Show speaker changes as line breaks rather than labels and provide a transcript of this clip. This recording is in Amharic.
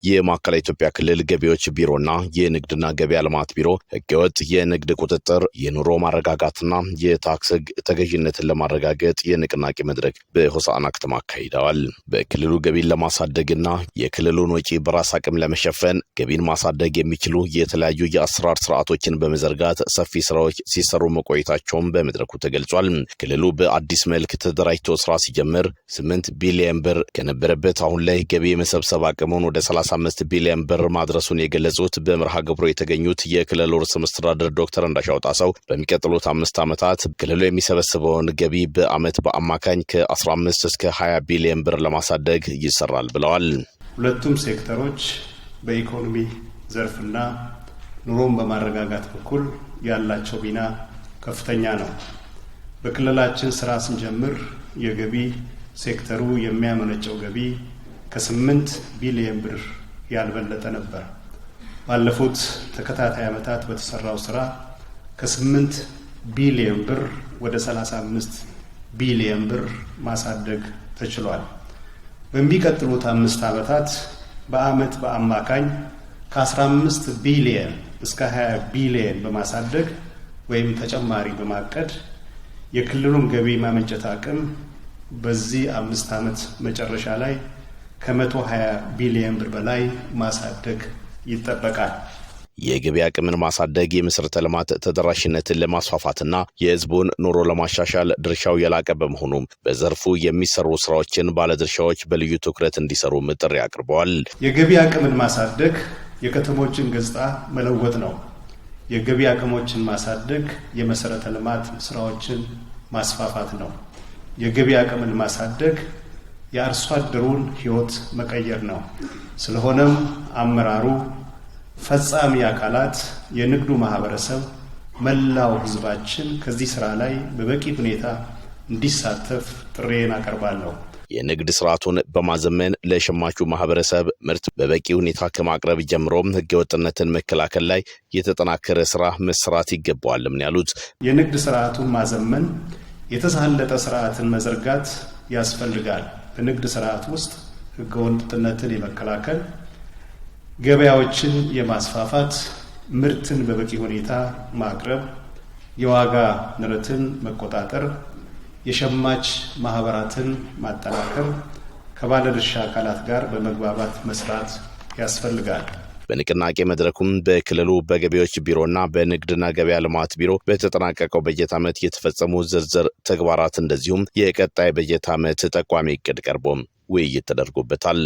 የማዕከላዊ ኢትዮጵያ ክልል ገቢዎች ቢሮና የንግድና ገበያ ልማት ቢሮ ህገወጥ የንግድ ቁጥጥር፣ የኑሮ ማረጋጋትና የታክስ ህግ ተገዥነትን ለማረጋገጥ የንቅናቄ መድረክ በሆሳዕና ከተማ አካሂደዋል። በክልሉ ገቢን ለማሳደግና የክልሉን ወጪ በራስ አቅም ለመሸፈን ገቢን ማሳደግ የሚችሉ የተለያዩ የአሰራር ስርዓቶችን በመዘርጋት ሰፊ ስራዎች ሲሰሩ መቆየታቸውን በመድረኩ ተገልጿል። ክልሉ በአዲስ መልክ ተደራጅቶ ስራ ሲጀምር 8 ቢሊዮን ብር ከነበረበት አሁን ላይ ገቢ የመሰብሰብ አቅሙን ወደ 35 ቢሊዮን ብር ማድረሱን የገለጹት በመርሃ ግብሩ የተገኙት የክልሉ ርዕሰ መስተዳድር ዶክተር እንዳሻው ጣሰው በሚቀጥሉት 5 ዓመታት ክልሉ የሚሰበስበውን ገቢ በአመት በአማካኝ ከ15 እስከ 20 ቢሊዮን ብር ለማሳደግ ይሰራል ብለዋል።
ሁለቱም ሴክተሮች በኢኮኖሚ ዘርፍና ኑሮን በማረጋጋት በኩል ያላቸው ሚና ከፍተኛ ነው። በክልላችን ስራ ስንጀምር የገቢ ሴክተሩ የሚያመነጨው ገቢ ከ8 ቢሊዮን ብር ያልበለጠ ነበር። ባለፉት ተከታታይ ዓመታት በተሰራው ስራ ከ8 ቢሊዮን ብር ወደ 35 ቢሊዮን ብር ማሳደግ ተችሏል። በሚቀጥሉት 5 ዓመታት በአመት በአማካኝ ከ15 ቢሊዮን እስከ 20 ቢሊዮን በማሳደግ ወይም ተጨማሪ በማቀድ የክልሉን ገቢ ማመንጨት አቅም በዚህ 5 ዓመት መጨረሻ ላይ ከ120 ቢሊዮን ብር በላይ ማሳደግ ይጠበቃል።
የገቢ አቅምን ማሳደግ የመሰረተ ልማት ተደራሽነትን ለማስፋፋትና የህዝቡን ኑሮ ለማሻሻል ድርሻው የላቀ በመሆኑ በዘርፉ የሚሰሩ ስራዎችን ባለድርሻዎች በልዩ ትኩረት እንዲሰሩ ጥሪ አቅርበዋል።
የገቢ አቅምን ማሳደግ የከተሞችን ገጽታ መለወጥ ነው። የገቢ አቅሞችን ማሳደግ የመሰረተ ልማት ስራዎችን ማስፋፋት ነው። የገቢ አቅምን ማሳደግ የአርሶ አደሩን ህይወት መቀየር ነው። ስለሆነም አመራሩ፣ ፈጻሚ አካላት፣ የንግዱ ማህበረሰብ፣ መላው ህዝባችን ከዚህ ስራ ላይ በበቂ ሁኔታ እንዲሳተፍ ጥሬን አቀርባለሁ።
የንግድ ስርዓቱን በማዘመን ለሸማቹ ማህበረሰብ ምርት በበቂ ሁኔታ ከማቅረብ ጀምሮ ህገወጥነትን መከላከል ላይ የተጠናከረ ስራ መስራት ይገባዋልም ያሉት።
የንግድ ስርዓቱን ማዘመን፣ የተሳለጠ ስርዓትን መዘርጋት ያስፈልጋል። በንግድ ስርዓት ውስጥ ህገወጥነትን የመከላከል፣ ገበያዎችን የማስፋፋት፣ ምርትን በበቂ ሁኔታ ማቅረብ፣ የዋጋ ንረትን መቆጣጠር፣ የሸማች ማህበራትን ማጠናከር፣ ከባለድርሻ አካላት ጋር በመግባባት መስራት ያስፈልጋል።
በንቅናቄ መድረኩም በክልሉ በገቢዎች ቢሮና በንግድና ገበያ ልማት ቢሮ በተጠናቀቀው በጀት ዓመት የተፈጸሙ ዝርዝር ተግባራት እንደዚሁም የቀጣይ በጀት ዓመት ጠቋሚ እቅድ ቀርቦም ውይይት ተደርጎበታል።